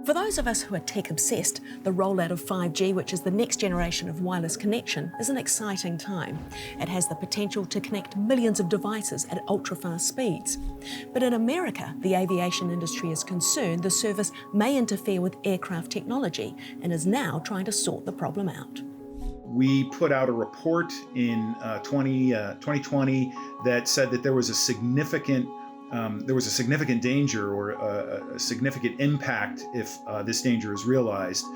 For those of us who are tech obsessed, the rollout of 5G, which is the next generation of wireless connection, is an exciting time. It has the potential to connect millions of devices at ultra-fast speeds. But in America, the aviation industry is concerned the service may interfere with aircraft technology and is now trying to sort the problem out. We put out a report in 2020 that said that there was a significant danger or a significant impact if this danger is realized,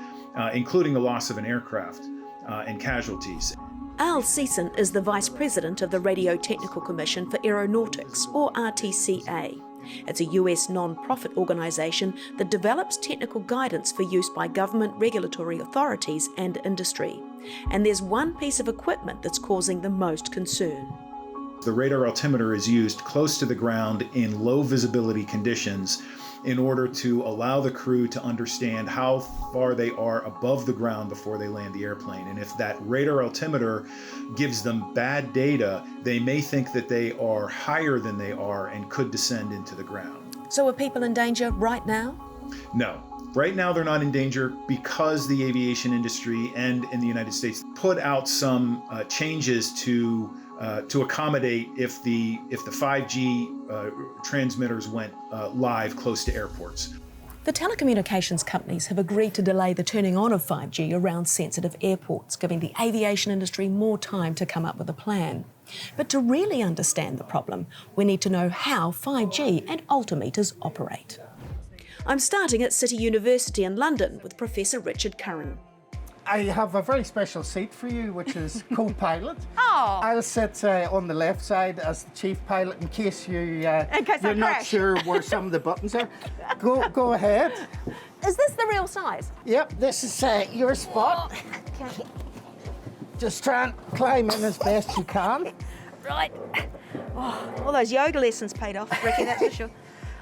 including the loss of an aircraft and casualties. Al Season is the Vice President of the Radio Technical Commission for Aeronautics, or RTCA. It's a US non-profit organisation that develops technical guidance for use by government regulatory authorities and industry. And there's one piece of equipment that's causing the most concern. The radar altimeter is used close to the ground in low visibility conditions in order to allow the crew to understand how far they are above the ground before they land the airplane. And if that radar altimeter gives them bad data, they may think that they are higher than they are and could descend into the ground. So are people in danger right now? No. Right now they're not in danger because the aviation industry and in the United States put out some changes to accommodate if the 5G transmitters went live close to airports. The telecommunications companies have agreed to delay the turning on of 5G around sensitive airports, giving the aviation industry more time to come up with a plan. But to really understand the problem, we need to know how 5G and altimeters operate. I'm starting at City University in London with Professor Richard Curran. I have a very special seat for you, which is co-pilot. Oh. I'll sit on the left side as the chief pilot in case you're I not crash. sure where some of the buttons are. Go ahead. Is this the real size? Yep, this is your spot. Okay. Just try and climb in as best you can. Right. Oh, all those yoga lessons paid off, Ricky, that's for sure.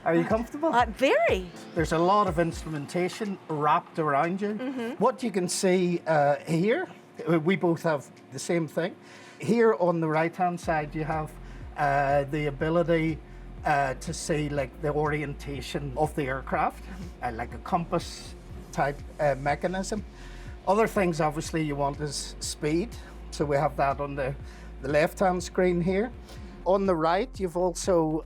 Are you comfortable? Very. There's a lot of instrumentation wrapped around you. What you can see here, we both have the same thing. Here on the right-hand side, you have the ability to see like the orientation of the aircraft, like a compass type mechanism. Other things, obviously, you want is speed. So we have that on the left-hand screen here. On the right, you've also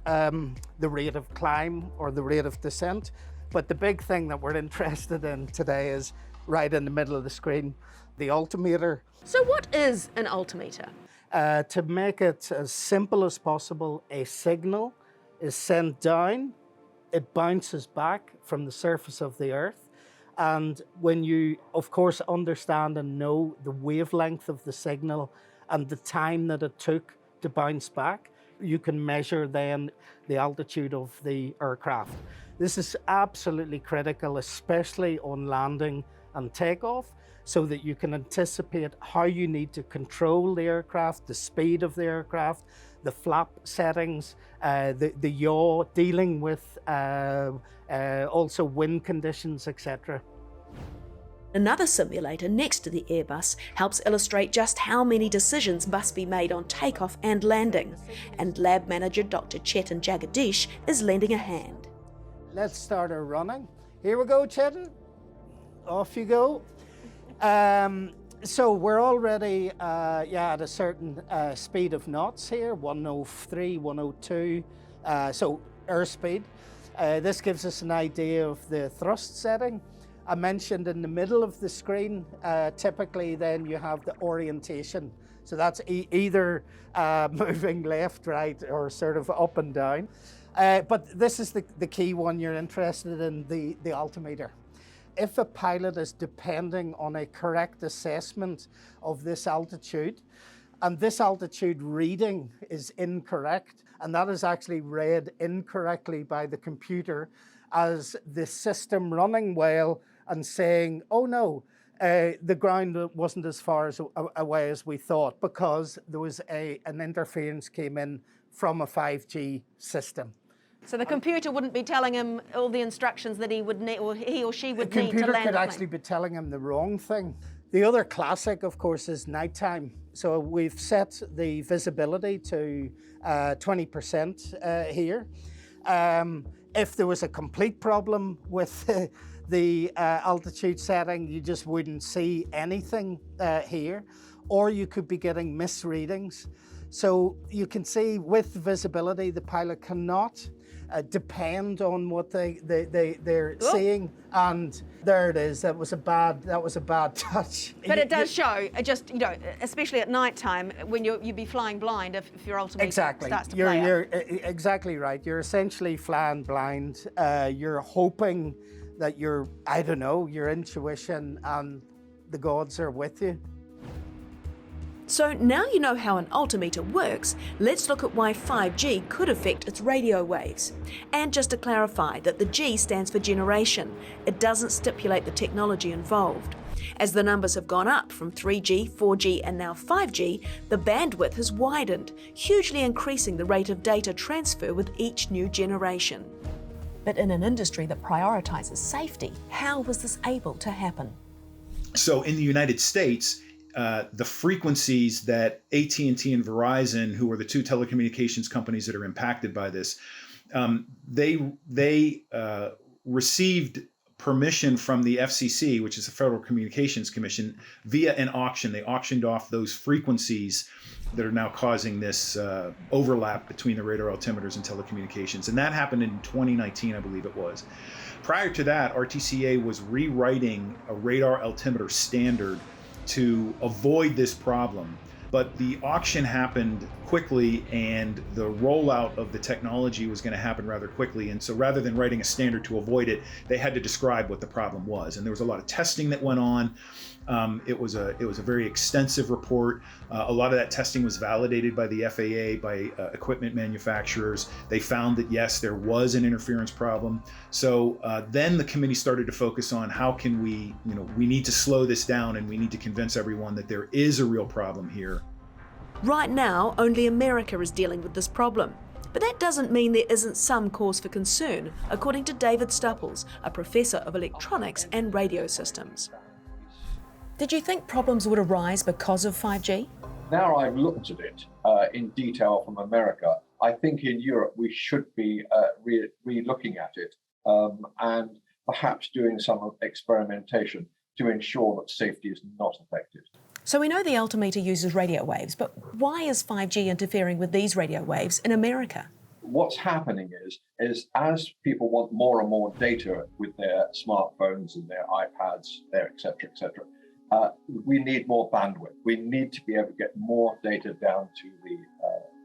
the rate of climb or the rate of descent. But the big thing that we're interested in today is right in the middle of the screen, the altimeter. So what is an altimeter? To make it as simple as possible, a signal is sent down, it bounces back from the surface of the Earth. And when you, of course, understand and know the wavelength of the signal and the time that it took to bounce back, you can measure then the altitude of the aircraft. This is absolutely critical, especially on landing and takeoff, so that you can anticipate how you need to control the aircraft, the speed of the aircraft, the flap settings, the yaw, dealing with also wind conditions, etc. Another simulator next to the Airbus helps illustrate just how many decisions must be made on takeoff and landing, and lab manager Dr. Chetan Jagadish is lending a hand. Let's start our running. Here we go, Chetan. Off you go. So we're already at a certain speed of knots here, 103, 102, so airspeed. This gives us an idea of the thrust setting. I mentioned in the middle of the screen, typically then you have the orientation. So that's either moving left, right, or sort of up and down. But this is the key one you're interested in, the altimeter. If a pilot is depending on a correct assessment of this altitude, and this altitude reading is incorrect, and that is actually read incorrectly by the computer as the system running well and saying, oh no, the ground wasn't as far away as we thought because there was an interference came in from a 5G system. So the computer wouldn't be telling him all the instructions that he would need, or he or she would need to land. The computer could the actually be telling him the wrong thing. The other classic, of course, is nighttime. So we've set the visibility to 20% here. if there was a complete problem with the altitude setting, you just wouldn't see anything here, or you could be getting misreadings. So you can see with visibility, the pilot cannot depend on what they're seeing, and there it is. That was a bad touch. But it does show, just, you know, especially at night time, when you'd be flying blind if your altimeter Exactly. starts to play up. You're exactly right. You're essentially flying blind. You're hoping that your intuition and the gods are with you. So now you know how an altimeter works, let's look at why 5G could affect its radio waves. And just to clarify that the G stands for generation. It doesn't stipulate the technology involved. As the numbers have gone up from 3G, 4G and now 5G, the bandwidth has widened, hugely increasing the rate of data transfer with each new generation. But in an industry that prioritises safety, how was this able to happen? So in the United States, the frequencies that AT&T and Verizon, who are the two telecommunications companies that are impacted by this, they received permission from the FCC, which is the Federal Communications Commission, via an auction. They auctioned off those frequencies that are now causing this overlap between the radar altimeters and telecommunications. And that happened in 2019, I believe it was. Prior to that, RTCA was rewriting a radar altimeter standard to avoid this problem. But the auction happened quickly and the rollout of the technology was going to happen rather quickly. And so rather than writing a standard to avoid it, they had to describe what the problem was. And there was a lot of testing that went on. It was a very extensive report. A lot of that testing was validated by the FAA, by equipment manufacturers. They found that, yes, there was an interference problem. So then the committee started to focus on how can we need to slow this down and we need to convince everyone that there is a real problem here. Right now, only America is dealing with this problem. But that doesn't mean there isn't some cause for concern, according to David Stupples, a professor of electronics and radio systems. Did you think problems would arise because of 5G? Now I've looked at it in detail from America, I think in Europe we should be re-looking at it and perhaps doing some experimentation to ensure that safety is not affected. So we know the altimeter uses radio waves, but why is 5G interfering with these radio waves in America? What's happening is as people want more and more data with their smartphones and their iPads, their et cetera, we need more bandwidth. We need to be able to get more data down to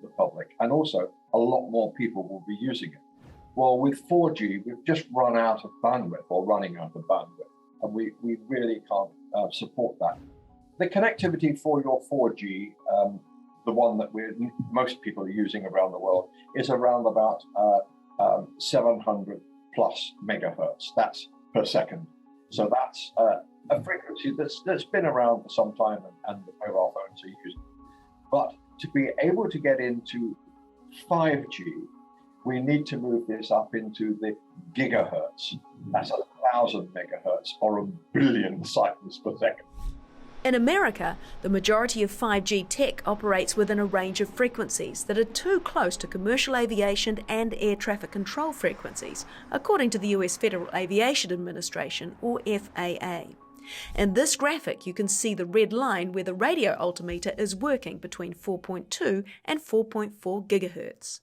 the public. And also, a lot more people will be using it. Well, with 4G, we've just run out of bandwidth or running out of bandwidth. And we really can't support that. The connectivity for your 4G, the one that most people are using around the world, is around about 700 plus megahertz. That's per second. So that's a frequency that's been around for some time and the mobile phones are using. But to be able to get into 5G, we need to move this up into the gigahertz. That's 1,000 megahertz or 1 billion cycles per second. In America, the majority of 5G tech operates within a range of frequencies that are too close to commercial aviation and air traffic control frequencies, according to the US Federal Aviation Administration, or FAA. In this graphic, you can see the red line where the radio altimeter is working between 4.2 and 4.4 gigahertz.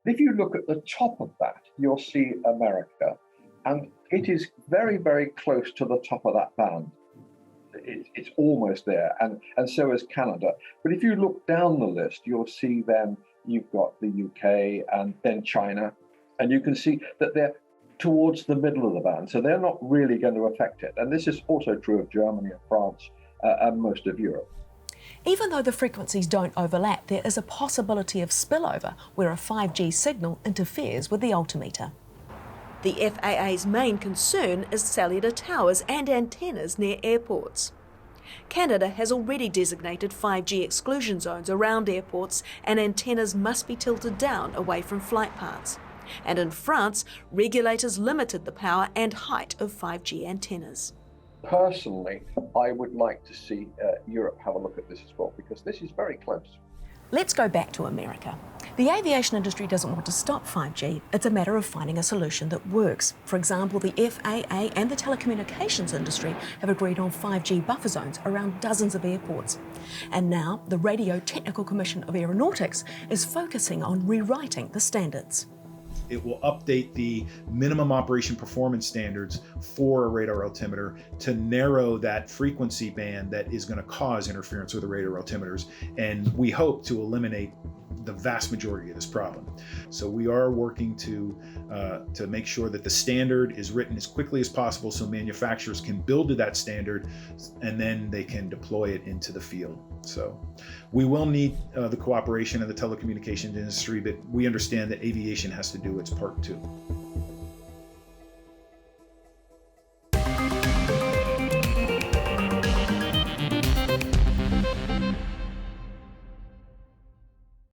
If you look at the top of that, you'll see America, and it is very, very close to the top of that band. It's almost there, and so is Canada. But if you look down the list, you'll see then you've got the UK and then China, and you can see that they're towards the middle of the band, so they're not really going to affect it. And this is also true of Germany and France and most of Europe. Even though the frequencies don't overlap, there is a possibility of spillover where a 5G signal interferes with the altimeter. The FAA's main concern is cellular towers and antennas near airports. Canada has already designated 5G exclusion zones around airports, and antennas must be tilted down away from flight paths. And in France, regulators limited the power and height of 5G antennas. Personally, I would like to see Europe have a look at this as well, because this is very close. Let's go back to America. The aviation industry doesn't want to stop 5G, it's a matter of finding a solution that works. For example, the FAA and the telecommunications industry have agreed on 5G buffer zones around dozens of airports. And now the Radio Technical Commission of Aeronautics is focusing on rewriting the standards. It will update the minimum operation performance standards for a radar altimeter to narrow that frequency band that is going to cause interference with the radar altimeters. And we hope to eliminate the vast majority of this problem. So we are working to make sure that the standard is written as quickly as possible so manufacturers can build to that standard and then they can deploy it into the field. So we will need the cooperation of the telecommunications industry, but we understand that aviation has to do its part too.